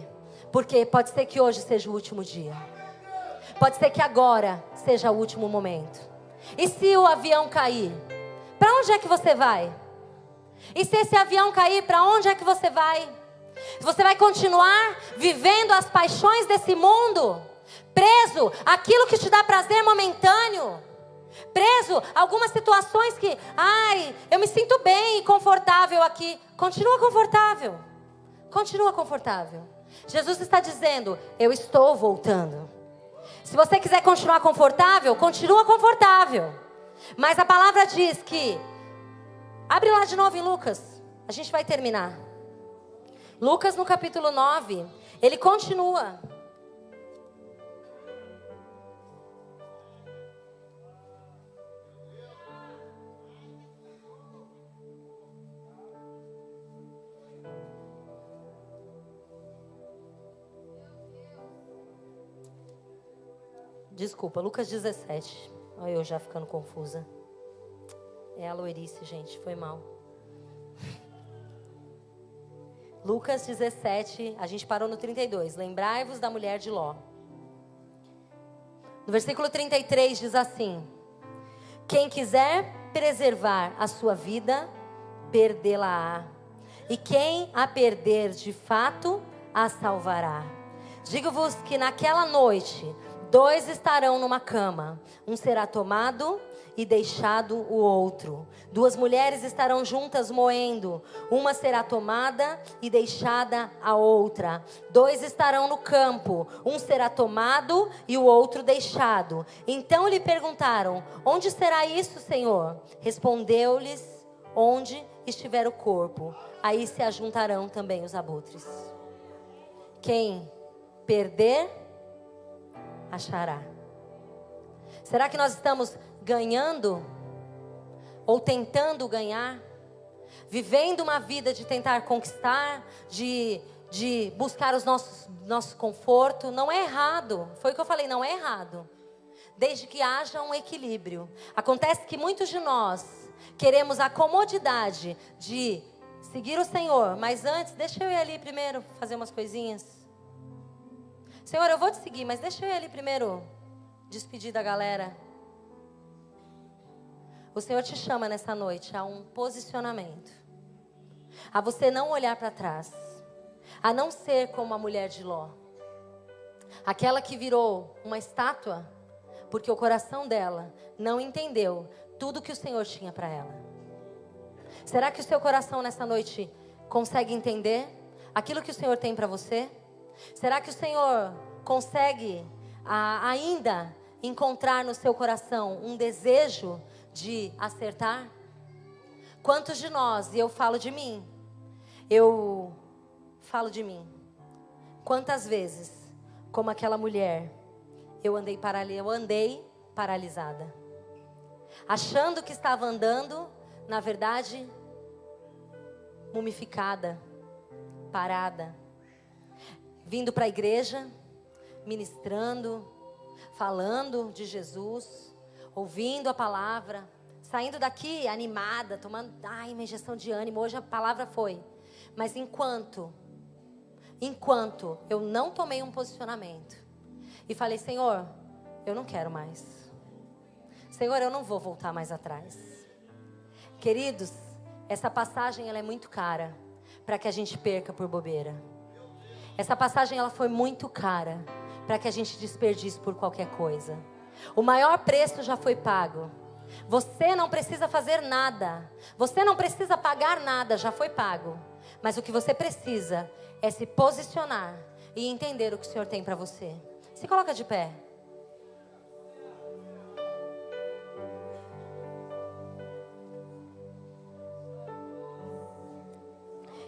A: porque pode ser que hoje seja o último dia. Pode ser que agora seja o último momento. E se o avião cair, para onde é que você vai? E se esse avião cair, para onde é que você vai? Você vai continuar vivendo as paixões desse mundo? Preso àquilo que te dá prazer momentâneo? Preso a algumas situações que, eu me sinto bem e confortável aqui. Continua confortável. Continua confortável. Jesus está dizendo, eu estou voltando. Se você quiser continuar confortável, continua confortável. Mas a palavra diz que... Abre lá de novo em Lucas. A gente vai terminar. Lucas no capítulo 9. Ele continua. Desculpa, Lucas 17. Olha eu já ficando confusa. É a loirice, gente, foi mal. Lucas 17, a gente parou no 32. Lembrai-vos da mulher de Ló. No versículo 33 diz assim: quem quiser preservar a sua vida, perdê-la-á. E quem a perder de fato, a salvará. Digo-vos que naquela noite, 2 estarão numa cama, um será tomado e deixado o outro. 2 mulheres estarão juntas moendo, uma será tomada e deixada a outra. 2 estarão no campo, um será tomado e o outro deixado. Então lhe perguntaram, onde será isso, Senhor? Respondeu-lhes, onde estiver o corpo, aí se ajuntarão também os abutres. Quem perder achará. Será que nós estamos ganhando ou tentando ganhar? Vivendo uma vida de tentar conquistar, de buscar os nosso conforto? Não é errado. Foi o que eu falei, não é errado. Desde que haja um equilíbrio. Acontece que muitos de nós queremos a comodidade de seguir o Senhor, mas antes, deixa eu ir ali primeiro fazer umas coisinhas. Senhor, eu vou te seguir, mas deixa eu ir ali primeiro despedir da galera. O Senhor te chama nessa noite a um posicionamento, a você não olhar para trás, a não ser como a mulher de Ló, aquela que virou uma estátua, porque o coração dela não entendeu tudo que o Senhor tinha para ela. Será que o seu coração nessa noite consegue entender aquilo que o Senhor tem para você? Será que o Senhor consegue ainda encontrar no seu coração um desejo de acertar? Quantos de nós, e eu falo de mim, quantas vezes, como aquela mulher, eu andei paralisada, achando que estava andando, na verdade, mumificada, parada, vindo para a igreja, ministrando, falando de Jesus, ouvindo a palavra, saindo daqui animada, tomando uma injeção de ânimo. Hoje a palavra foi, mas enquanto eu não tomei um posicionamento e falei: Senhor, eu não quero mais, Senhor, eu não vou voltar mais atrás. Queridos, essa passagem ela é muito cara para que a gente perca por bobeira. Essa passagem ela foi muito cara para que a gente desperdice por qualquer coisa. O maior preço já foi pago. Você não precisa fazer nada, você não precisa pagar nada, já foi pago. Mas o que você precisa é se posicionar e entender o que o Senhor tem para você. Se coloca de pé.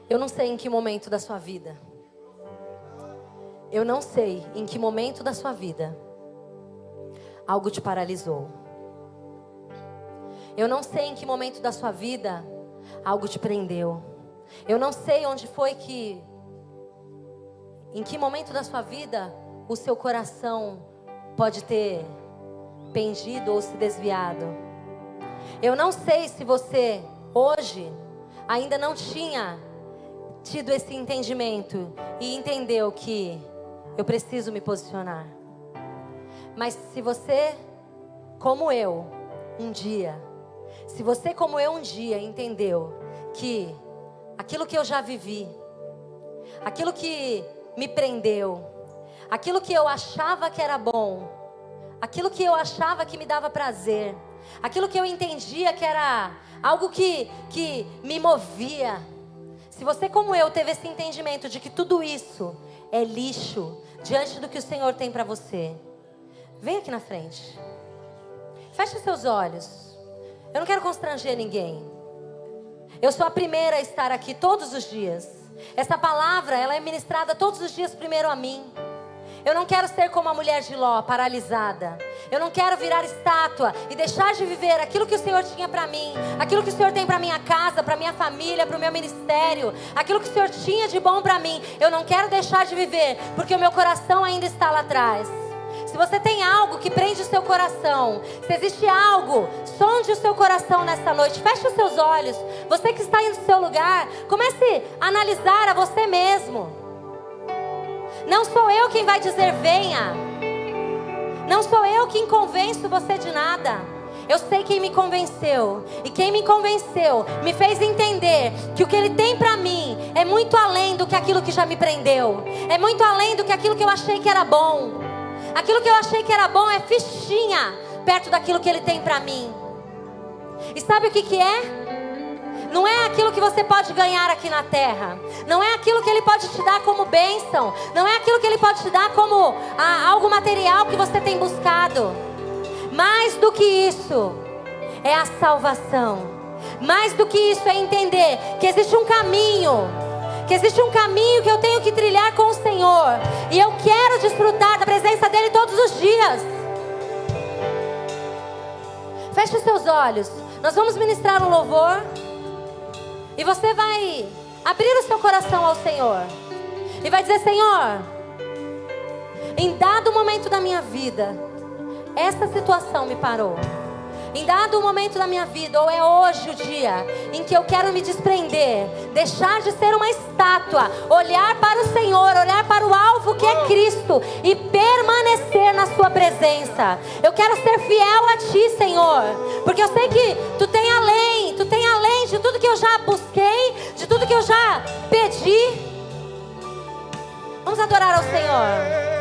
A: Eu não sei em que momento da sua vida, algo te paralisou. Eu não sei em que momento da sua vida algo te prendeu. Eu não sei em que momento da sua vida o seu coração pode ter pendido ou se desviado. Eu não sei se você hoje ainda não tinha tido esse entendimento e entendeu que eu preciso me posicionar. Mas se você, como eu, um dia entendeu que aquilo que eu já vivi, aquilo que me prendeu, aquilo que eu achava que era bom, aquilo que eu achava que me dava prazer, aquilo que eu entendia que era algo que me movia, se você, como eu, teve esse entendimento de que tudo isso é lixo diante do que o Senhor tem para você, vem aqui na frente. Feche seus olhos. Eu não quero constranger ninguém. Eu sou a primeira a estar aqui todos os dias. Essa palavra, ela é ministrada todos os dias primeiro a mim. Eu não quero ser como a mulher de Ló, paralisada. Eu não quero virar estátua e deixar de viver aquilo que o Senhor tinha para mim, aquilo que o Senhor tem para minha casa, para minha família, para o meu ministério, aquilo que o Senhor tinha de bom para mim. Eu não quero deixar de viver, porque o meu coração ainda está lá atrás. Se você tem algo que prende o seu coração, se existe algo, sonde o seu coração nesta noite. Feche os seus olhos. Você que está aí no seu lugar, comece a analisar a você mesmo. Não sou eu quem vai dizer venha. Não sou eu quem convenço você de nada. Eu sei quem me convenceu. E quem me convenceu me fez entender que o que Ele tem para mim é muito além do que aquilo que já me prendeu. É muito além do que aquilo que eu achei que era bom. Aquilo que eu achei que era bom é fichinha perto daquilo que Ele tem para mim. E sabe o que é? Não é aquilo que você pode ganhar aqui na terra. Não é aquilo que Ele pode te dar como bênção. Não é aquilo que Ele pode te dar como algo material que você tem buscado. Mais do que isso é a salvação. Mais do que isso é entender que existe um caminho, que existe um caminho que eu tenho que trilhar com o Senhor, e eu quero desfrutar da presença dEle todos os dias. Feche os seus olhos. Nós vamos ministrar um louvor, e você vai abrir o seu coração ao Senhor e vai dizer: Senhor, em dado momento da minha vida, essa situação me parou. Em dado momento da minha vida, ou é hoje o dia em que eu quero me desprender, deixar de ser uma estátua, olhar para o Senhor, olhar para o alvo que é Cristo e permanecer na sua presença. Eu quero ser fiel a Ti, Senhor, porque eu sei que Tu tem além de tudo que eu já busquei, de tudo que eu já pedi. Vamos adorar ao Senhor.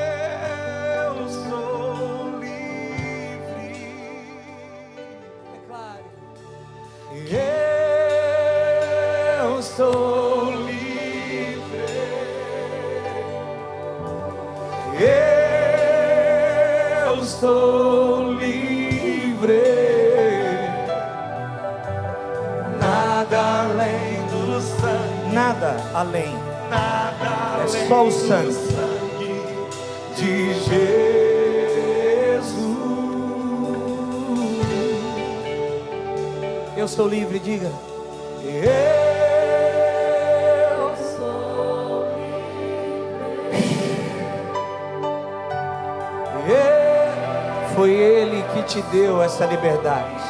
B: Eu sou livre. Eu sou livre. Nada além do sangue.
C: Nada além.
B: Nada
C: É
B: além
C: só o
B: do
C: sangue
B: de Jesus.
C: Eu sou livre, diga.
B: Eu sou livre.
C: Foi Ele que te deu essa liberdade.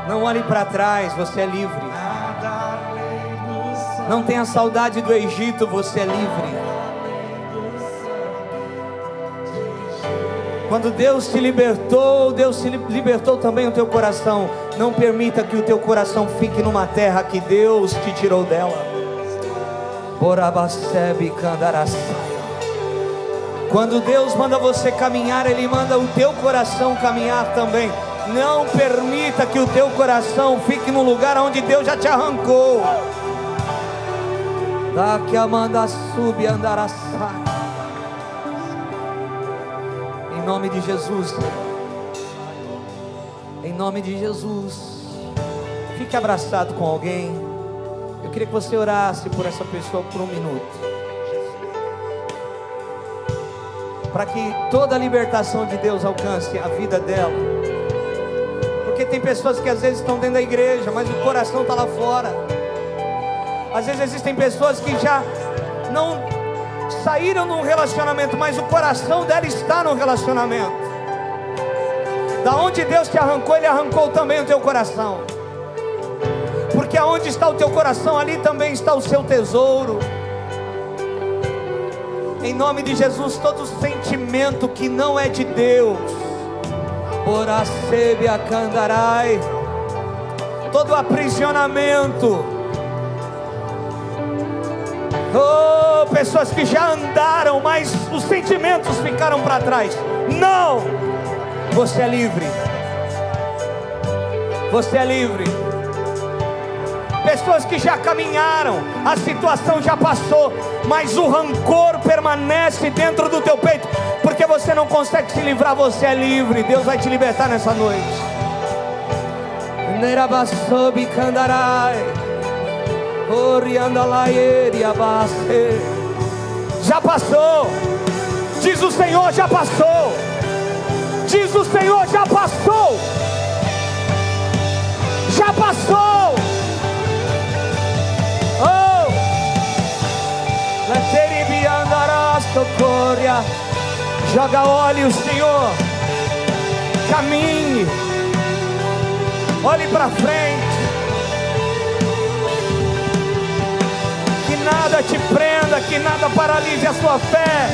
C: Não olhe para trás, você é livre.
B: Nada além do sangue.
C: Não tenha saudade do Egito, você é livre. Quando Deus te libertou, Deus te libertou também o teu coração. Não permita que o teu coração fique numa terra que Deus te tirou dela. Borabacebe Candaraçaia. Quando Deus manda você caminhar, Ele manda o teu coração caminhar também. Não permita que o teu coração fique no lugar onde Deus já te arrancou. Daqui a manda sube andaraçaia. Em nome de Jesus, em nome de Jesus, fique abraçado com alguém. Eu queria que você orasse por essa pessoa por um minuto, para que toda a libertação de Deus alcance a vida dela. Porque tem pessoas que às vezes estão dentro da igreja, mas o coração está lá fora. Às vezes existem pessoas que já não saíram num relacionamento, mas o coração dela está no relacionamento. Da onde Deus te arrancou, Ele arrancou também o teu coração. Porque aonde está o teu coração, ali também está o seu tesouro. Em nome de Jesus, todo sentimento que não é de Deus, Oracebia Candarai, todo aprisionamento, pessoas que já andaram, mas os sentimentos ficaram para trás. Não! Você é livre. Você é livre. Pessoas que já caminharam, a situação já passou, mas o rancor permanece dentro do teu peito, porque você não consegue se livrar. Você é livre. Deus vai te libertar nessa noite. Nerabasobi Kandarai, Oriandalaeri Abaste. Já passou. Diz o Senhor, já passou. Diz o Senhor, já passou. Já passou. Oh, Lateribi andará socorria. Joga óleo, Senhor. Caminhe. Olhe para frente. Que nada te prenda, que nada paralise a sua fé,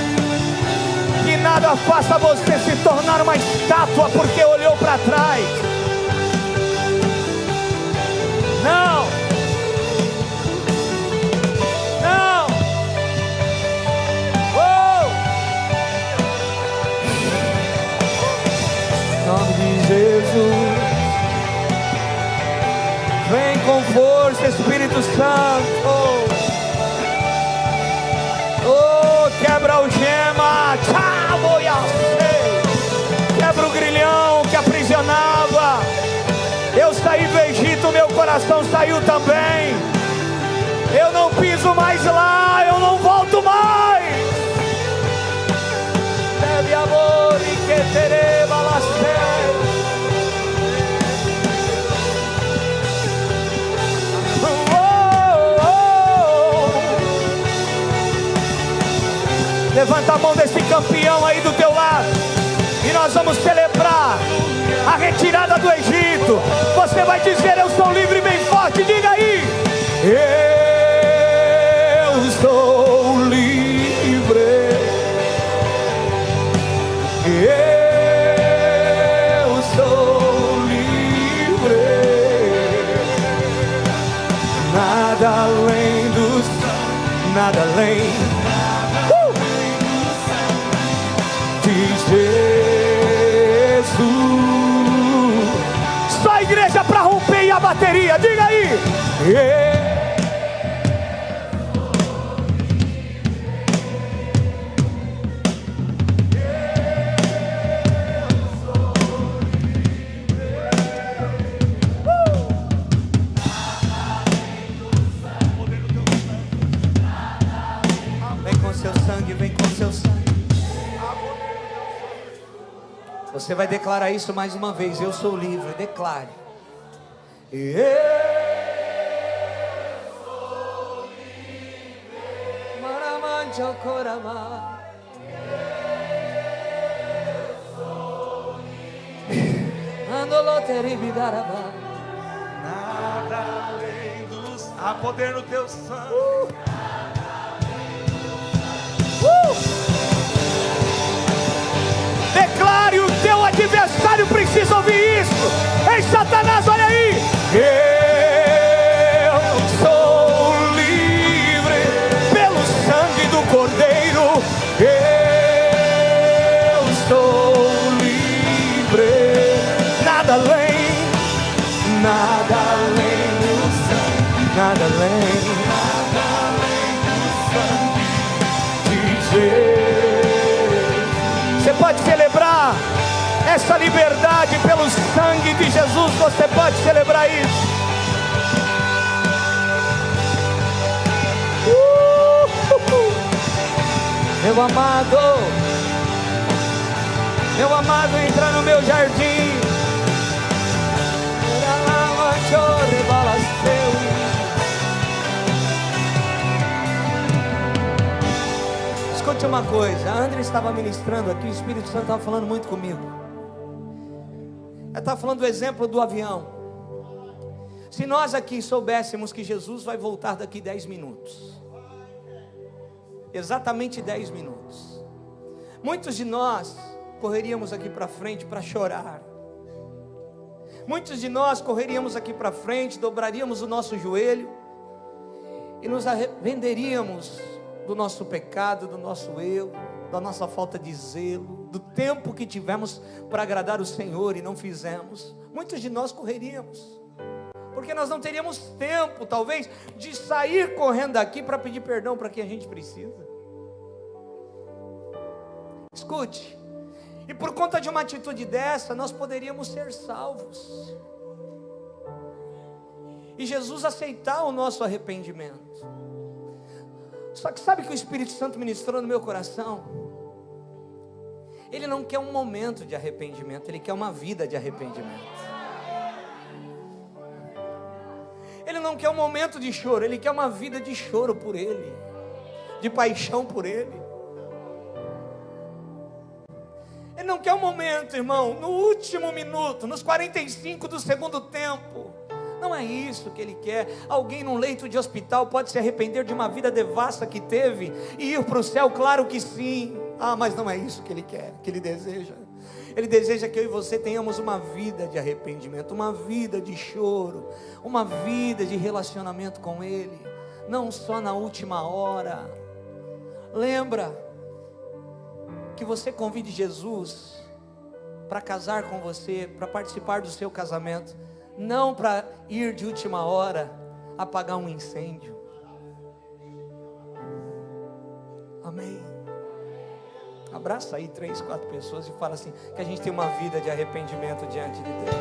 C: que nada faça você se tornar uma estátua porque olhou para trás. Não, não. Oh, em nome de Jesus, vem com força, Espírito Santo. Quebra o gema, quebra o grilhão que aprisionava. Eu saí do Egito, meu coração saiu também. Eu não piso mais lá, eu não volto mais. Deve amor e que tereba la Levanta a mão desse campeão aí do teu lado e nós vamos celebrar a retirada do Egito. Você vai dizer: eu sou livre, bem forte, diga aí. Eu sou livre. Eu sou livre. Nada além do céu, nada além Jesus. Só a igreja para romper e a bateria, diga aí. Vem com seu sangue, vem com seu sangue. Você vai declarar isso mais uma vez. Eu sou livre, declare. Eu sou livre. Maramante ao corama. Eu sou livre. Andolote bidaraba.
B: Nada além dos... Há poder no teu sangue.
C: Declare, o teu adversário precisa ouvir isso. Ei, Satanás, olha aí. Eu sou livre pelo sangue do Cordeiro. Eu sou livre. Nada além do sangue. Nada além do sangue de Jesus. Você pode celebrar essa liberdade pelo sangue de Jesus. Você pode celebrar isso. Meu amado, entra no meu jardim. Escute uma coisa, a André estava ministrando aqui, o Espírito Santo estava falando muito comigo. Ela estava falando do exemplo do avião. Se nós aqui soubéssemos que Jesus vai voltar daqui 10 minutos, exatamente 10 minutos, muitos de nós correríamos aqui para frente para chorar. Muitos de nós correríamos aqui para frente, dobraríamos o nosso joelho e nos arrependeríamos do nosso pecado, do nosso eu, da nossa falta de zelo, do tempo que tivemos para agradar o Senhor e não fizemos. Muitos de nós correríamos, porque nós não teríamos tempo, talvez, de sair correndo daqui para pedir perdão para quem a gente precisa. Escute, e por conta de uma atitude dessa, nós poderíamos ser salvos e Jesus aceitar o nosso arrependimento. Só que sabe que o Espírito Santo ministrou no meu coração? Ele não quer um momento de arrependimento, Ele quer uma vida de arrependimento. Ele não quer um momento de choro, Ele quer uma vida de choro por Ele, de paixão por Ele. Ele não quer um momento, irmão, no último minuto, nos 45 do segundo tempo. Não é isso que Ele quer. Alguém num leito de hospital pode se arrepender de uma vida devassa que teve e ir para o céu? Claro que sim. Mas não é isso que Ele quer, que Ele deseja. Ele deseja que eu e você tenhamos uma vida de arrependimento, uma vida de choro, uma vida de relacionamento com Ele, não só na última hora. Lembra que você convide Jesus para casar com você, para participar do seu casamento, não para ir de última hora apagar um incêndio. Amém? Abraça aí 3, 4 pessoas e fala assim, que a gente tem uma vida de arrependimento diante de Deus.